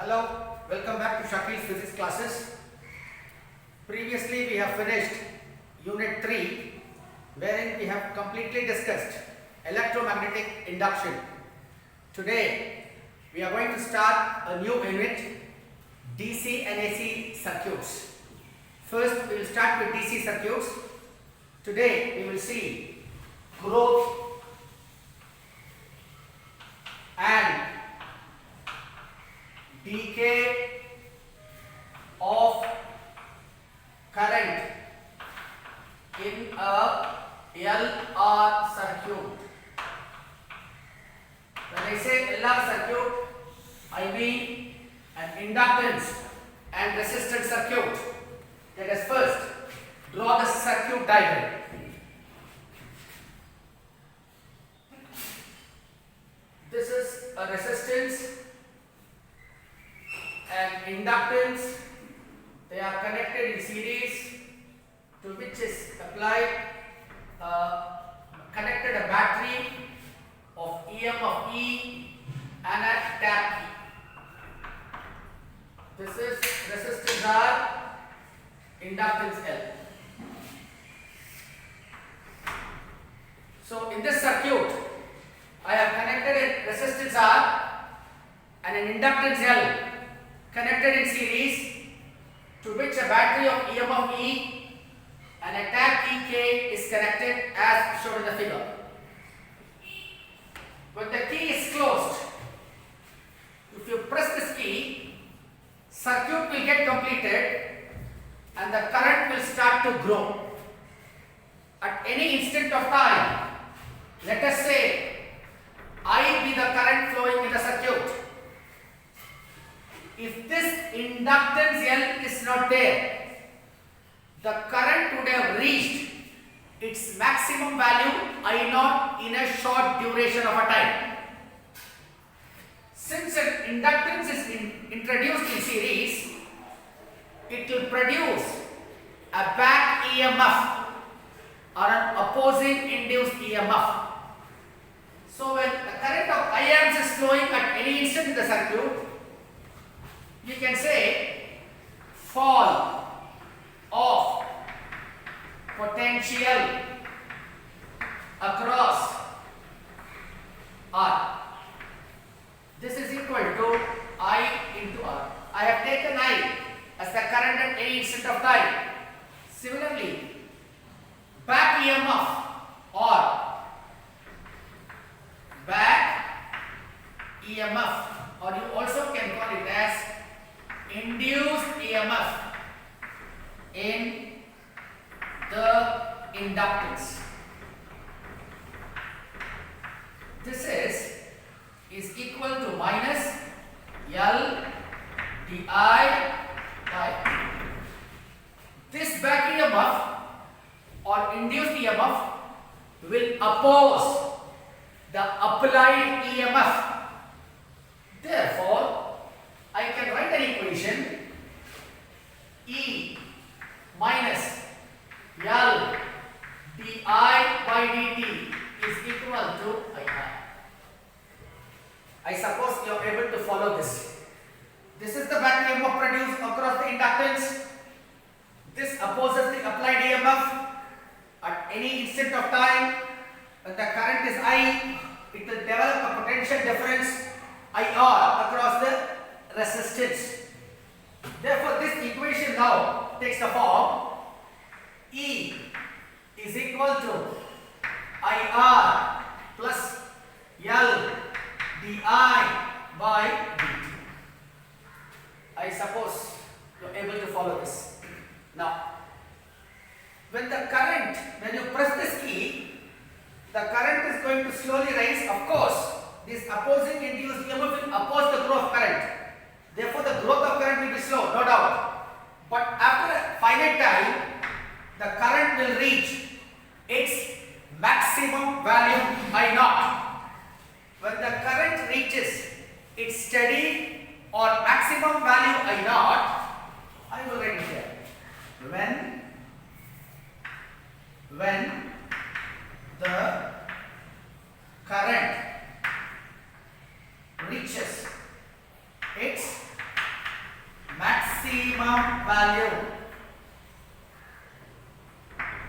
Hello, welcome back to Shakil's physics classes. Previously we have finished unit 3 wherein we have completely discussed electromagnetic induction. Today we are going to start a new unit, DC and AC circuits. First we will start with DC circuits. Today we will see growth and decay of current in a LR circuit. When I say LR circuit, I mean an inductance and resistance circuit. Let us first draw the circuit diagram. This is a resistance and inductance. They are connected in series, to which is applied connected a battery of EM of E and a tap E. This is resistance R, inductance L. So in this circuit I have connected a resistance R and an inductance L connected in series, to which a battery of EM of E and a tap EK is connected as shown in the figure. When the key is closed, if you press this key, circuit will get completed and the current will start to grow. At any instant of time, let us say I be the current flowing in the circuit. If this inductance L is not there, the current would have reached its maximum value I0 in a short duration of a time. Since an inductance is introduced in series, it will produce a back EMF or an opposing induced EMF. So when the current of I amps is flowing at any instant in the circuit, you can say fall of potential across R. This is equal to I into R. I have taken I as the current at any instant of time. Similarly, back EMF or back EMF, or you also can call it as induced EMF in the inductance. This is equal to minus L di by. This back EMF or induced EMF will oppose the applied EMF. Therefore, I can write an equation E minus L di by dt is equal to I. I suppose you are able to follow this. This is the back EMF produced across the inductance. This opposes the applied EMF at any instant of time. When the current is I, it will develop a potential difference IR across the resistance. Therefore, this equation now takes the form E is equal to IR plus L di by dt. I suppose you are able to follow this. Now, when you press this key, the current is going to slowly rise. Of course, this opposing induced EMF will oppose the growth of current. Therefore, the growth of current will be slow, no doubt. But after a finite time, the current will reach its maximum value I0. When the current reaches its steady or maximum value I0, I will write it here. When the current reaches its maximum value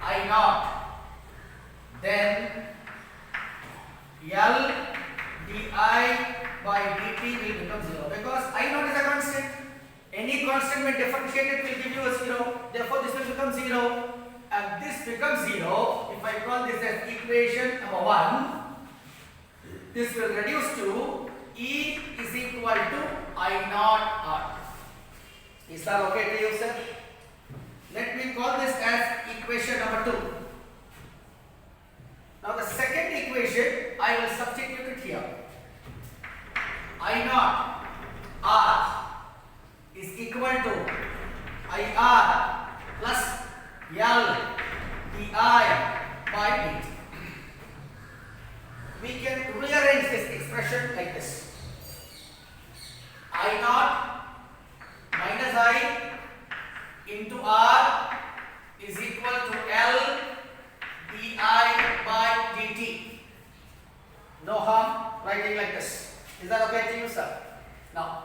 I naught, then L di by dt will become 0 because I naught is a constant. Any constant when differentiated will give you a 0. Therefore, this will become 0. And this becomes 0. If I call this as equation number 1, this will reduce to E is equal to I naught R. Is that okay to you, sir? Let me call this as equation number 2. Now the second equation, I will substitute it here. I naught R is equal to IR plus L di by dt. We can rearrange this expression like this. I naught minus I into R is equal to L di by dt. No harm writing like this. Is that okay to you, sir? Now,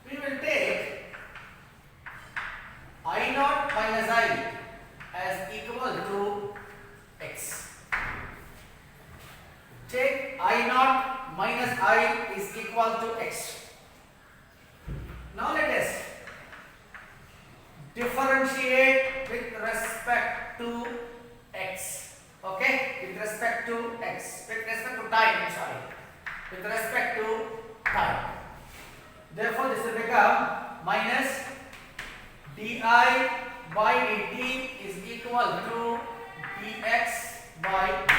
we will take I naught minus I as equal to x. Take I naught minus I is equal to x. Now let us differentiate with respect to x. Okay? With respect to x. With respect to time, I'm sorry. With respect to time. Therefore, this will become minus di by dt is equal to dx by dt.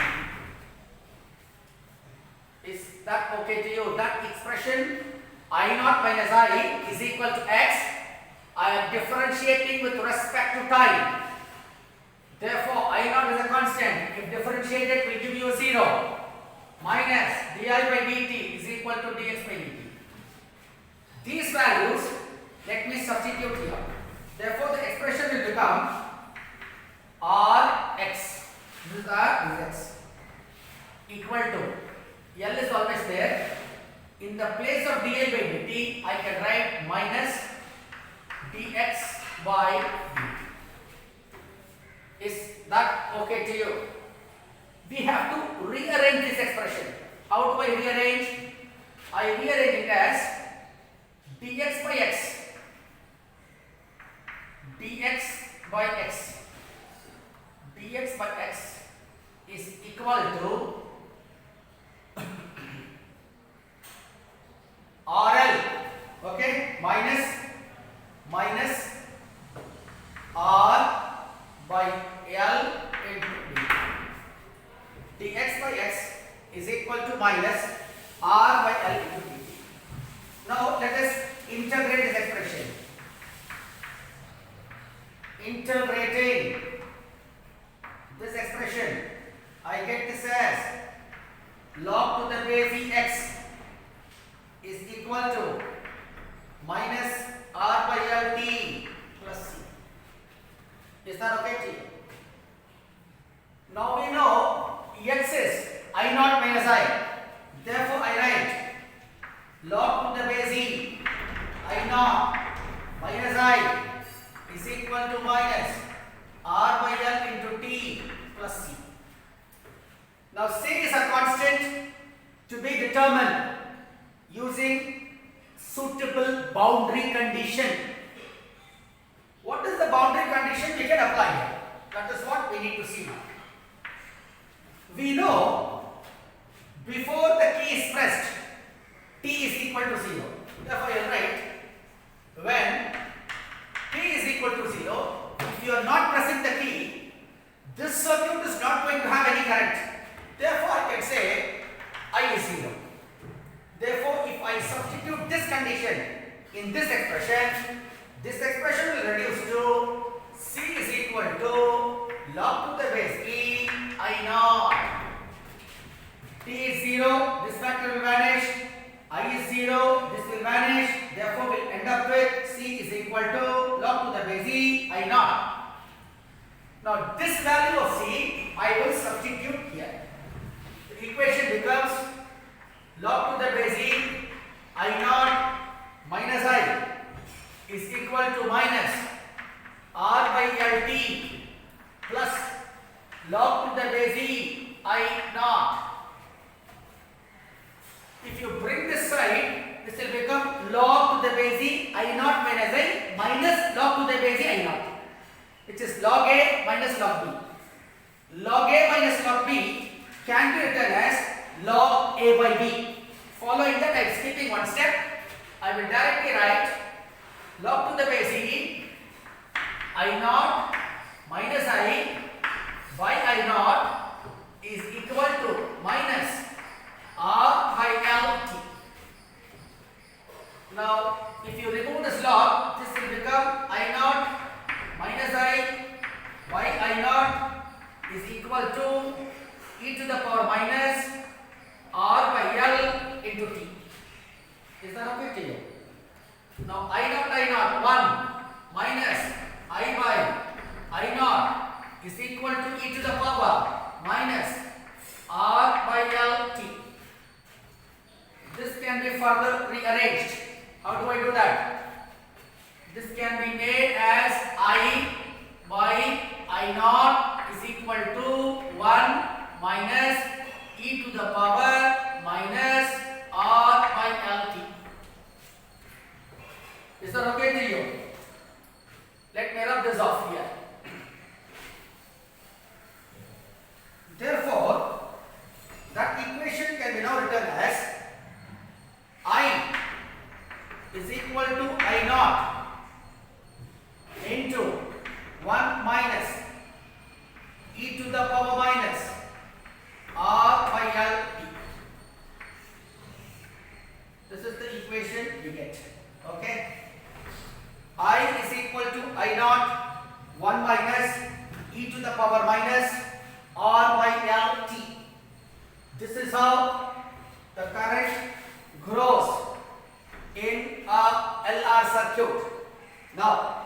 Is that okay to you? That expression I naught minus I is equal to x. I am differentiating with respect to time. Therefore, I naught is a constant. If differentiated, will give you a 0. Minus di by dt is equal to dx by dt. These values, let me substitute here. Therefore, the expression will become Rx. This is R, this is x. Equal to, L is always there. In the place of di by dt, I can write minus dx by dt. Is that okay to you? We have to rearrange this expression. How do I rearrange? I rearrange it as dx by x. Dx by x. Dx by x is equal to RL. Okay? Minus R by L into D. Dx by x is equal to minus R by L into D. Now let us integrate this expression. Integrating this expression, I get this as log to the base ex is equal to minus R by L T plus C. Is that okay to you? Now we know x is I naught minus I. Therefore, I write log to the base e I naught minus I is equal to minus R by L into T plus C. Now, C is a constant to be determined using suitable boundary condition. What is the boundary condition we can apply here? That is what we need to see now. We know before the key is pressed, T is equal to 0. Therefore, I will write when T is equal to 0, if you are not pressing the key, this circuit is not going to have any current. Therefore, I can say I is 0. Therefore, if I substitute this condition in this expression will reduce to C is equal to log to the base E I naught. T is 0, this factor will vanish. I is 0, this will vanish. Therefore, we'll end up with C is equal to log to the base E I naught. Now, this value of C, I will substitute here. The equation becomes log to the base E I the base I naught, which is log A minus log B. Log A minus log B can be written as log A by B. Following that, I am skipping one step. I will directly write log to the base E I naught minus I by I naught is equal to minus R by L T. Now, if you remove this log, this will become I naught minus I by I naught is equal to e to the power minus R by L into T. Is that okay to you? Now, I naught 1 minus I by I naught is equal to e to the power minus R by L T. This can be further rearranged. How do I do that? This can be made as I by I naught is equal to 1 minus e to the power minus R by L T. Is that okay to you? Let me rub this off here. Therefore, that equation can be now written as I is equal to I naught into 1 minus e to the power minus R by L T. This is the equation you get. Okay? I is equal to I naught 1 minus e to the power minus R by L T. This is how the current grows in a LR circuit. Now,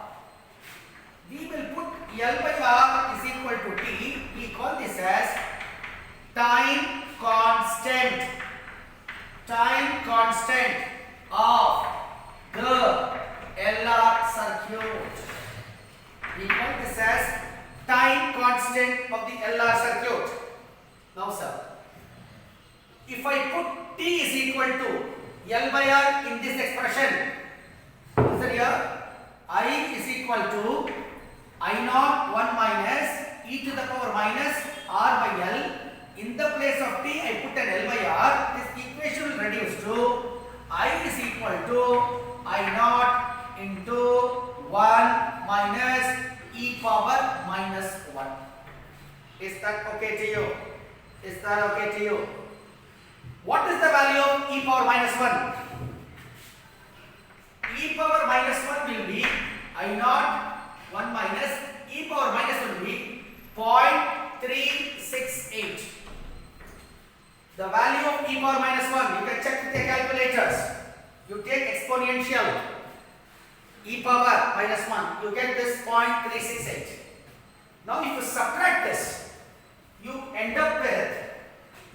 we will put L by R is equal to T. We call this as time constant. Time constant of the LR circuit. We call this as time constant of the LR circuit. Now, sir, if I put T is equal to L by R in this expression, listen here, I is equal to I naught 1 minus e to the power minus R by L. In the place of T, I put an L by R. This equation will reduce to I is equal to I naught into 1 minus e power minus 1. Is that okay to you? Is that okay to you? What is the value of e power minus 1? E power minus 1 will be I naught 1 minus e power minus 1 will be 0.368. The value of e power minus 1, you can check with your calculators. You take exponential e power minus 1, you get this 0.368. Now if you subtract this, you end up with,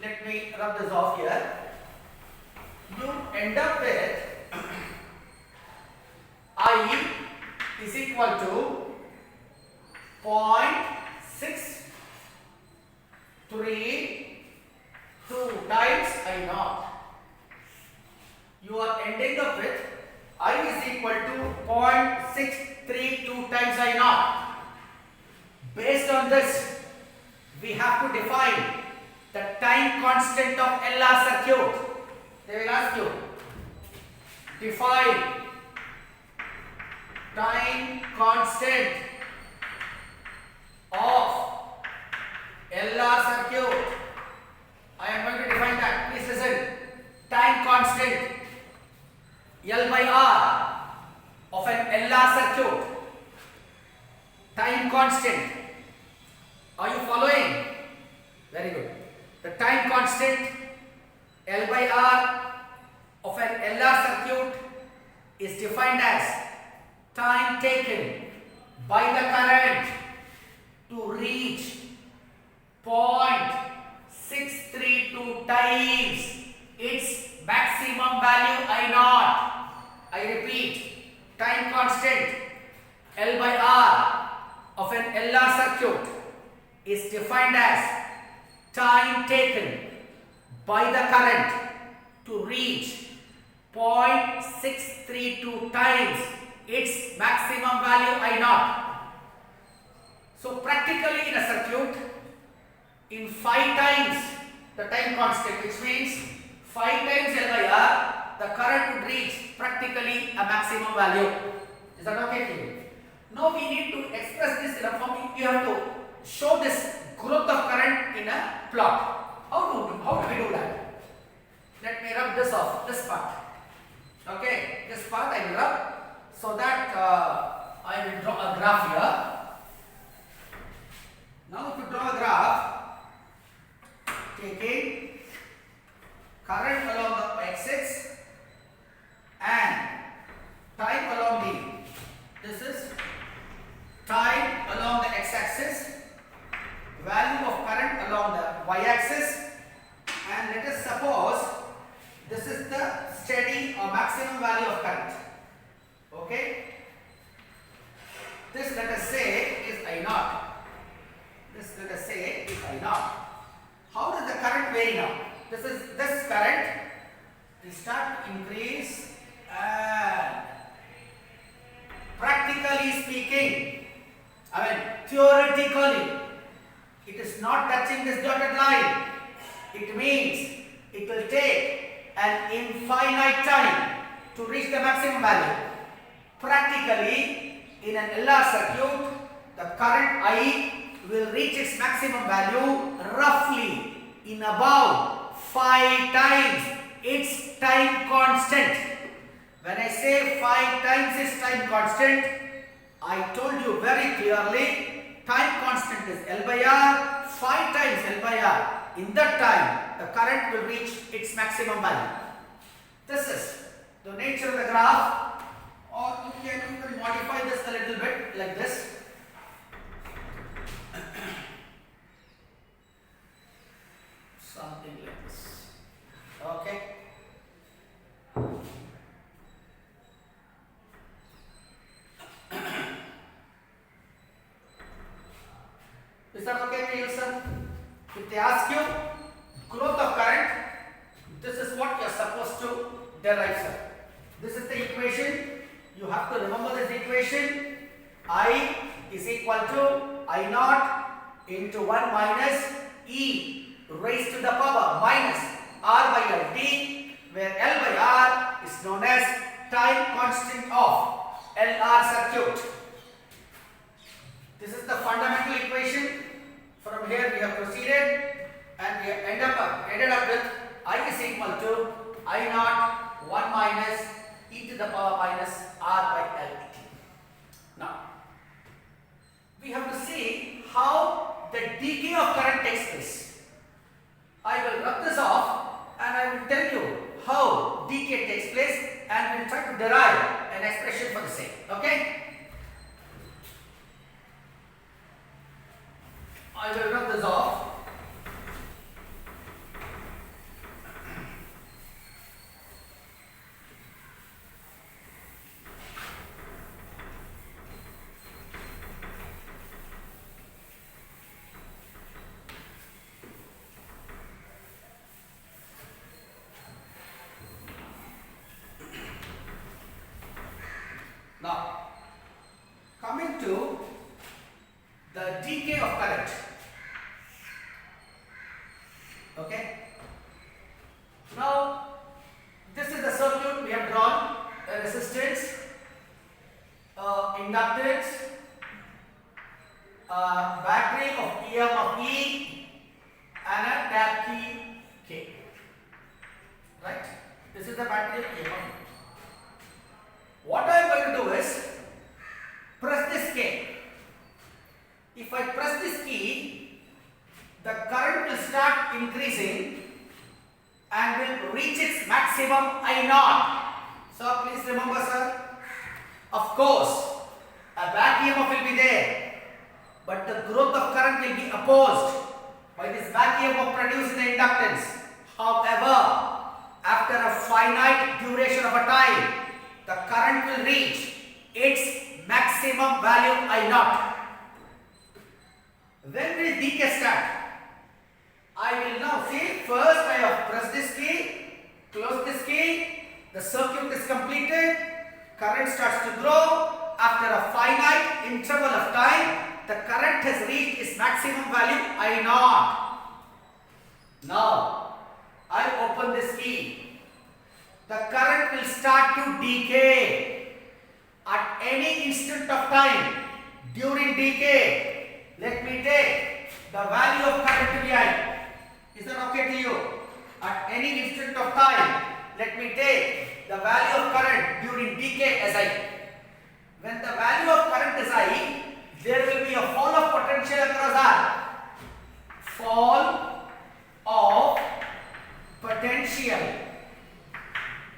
let me rub this off here, you end up with I is equal to 0.632 times I naught. You are ending up with I is equal to 0.632 times I naught. Based on this, we have to define the time constant of LR circuit. They will ask you, define time constant of LR circuit. I am going to define that. Please listen. Time constant L by R of an LR circuit. Time constant. Are you following? Very good. The time constant L by R of an LR circuit is defined as time taken by the current to reach 0.632 times its maximum value I naught. I repeat, time constant L by R of an LR circuit is defined as time taken by the current to reach 0.632 times its maximum value I naught. So practically in a circuit, in 5 times the time constant, which means 5 times L by R, the current would reach practically a maximum value. Is that okay to you? Now we need to express this in a form. You have to show this growth of current in a plot. How do we do that? Let me rub this off, this part. Okay, this part I will rub so that I will draw a graph here. Now to draw a graph, taking current along the x-axis and time along this is time along the x-axis, value of current along the y-axis, and let us suppose this is the steady or maximum value of current. Okay, this let us say is I naught. This let us say is I naught. How does the current vary now? This current will start to increase, and practically speaking, theoretically, it is not touching this dotted line. It means it will take an infinite time to reach the maximum value. Practically, in an LR circuit, the current I will reach its maximum value roughly in about 5 times its time constant. When I say 5 times its time constant, I told you very clearly, time constant is L by R, 5 times L by R. In that time, the current will reach its maximum value. This is the nature of the graph, or you can even modify this a little bit like this. Something like this. Okay. Is that okay for you, sir? If they ask you growth of current, this is what you are supposed to derive, sir. This is the equation. You have to remember this equation. I is equal to I naught into 1 minus E raised to the power minus R by LT, where L by R is known as time constant of LR circuit. This is the fundamental equation. From here we have proceeded and we have ended up with I is equal to I naught 1 minus E to the power minus R by LT. Now, we have to see how the decay of current takes place. I will rub this off and I will tell you how decay takes place, and we will try to derive an expression for the same. Okay? I will rub this off. Now, coming to the decay of current. Okay. Now, this is the circuit we have drawn: a resistance, inductance, battery of EM of E, and a tap key K. Right? This is the battery of EM of E. What I am going to do is press this key. If I press this key, the current will start increasing and will reach its maximum I naught. So please remember, sir, of course, a back EMF will be there, but the growth of current will be opposed by this back EMF produced in the inductance. However, after a finite duration of a time, the current will reach its maximum value I naught. When will decay start? I will now see, first I have pressed this key, close this key, the circuit is completed, current starts to grow. After a finite interval of time, the current has reached its maximum value I naught. Now, I open this key. The current will start to decay at any instant of time. During decay, let me take the value of current to be I. Is that okay to you? At any instant of time, let me take the value of current during decay as I. When the value of current is I, there will be a fall of potential across R. Fall of potential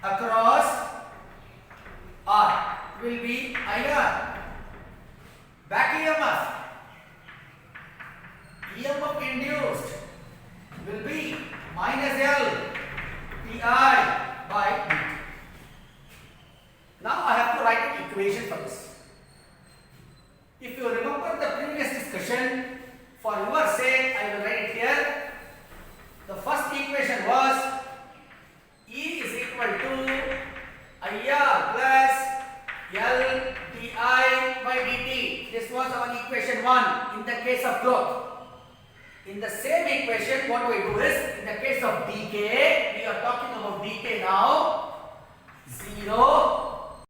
across R will be IR. Back EMF. EMF induced will be minus L Pi by dt. Now I have to write an equation for this. If you remember the previous discussion, for your sake I will write it here. The first equation was E is equal to IR plus L di by dt. This was our equation 1 in the case of growth. In the same equation, what we do is, in the case of decay, we are talking about decay now, 0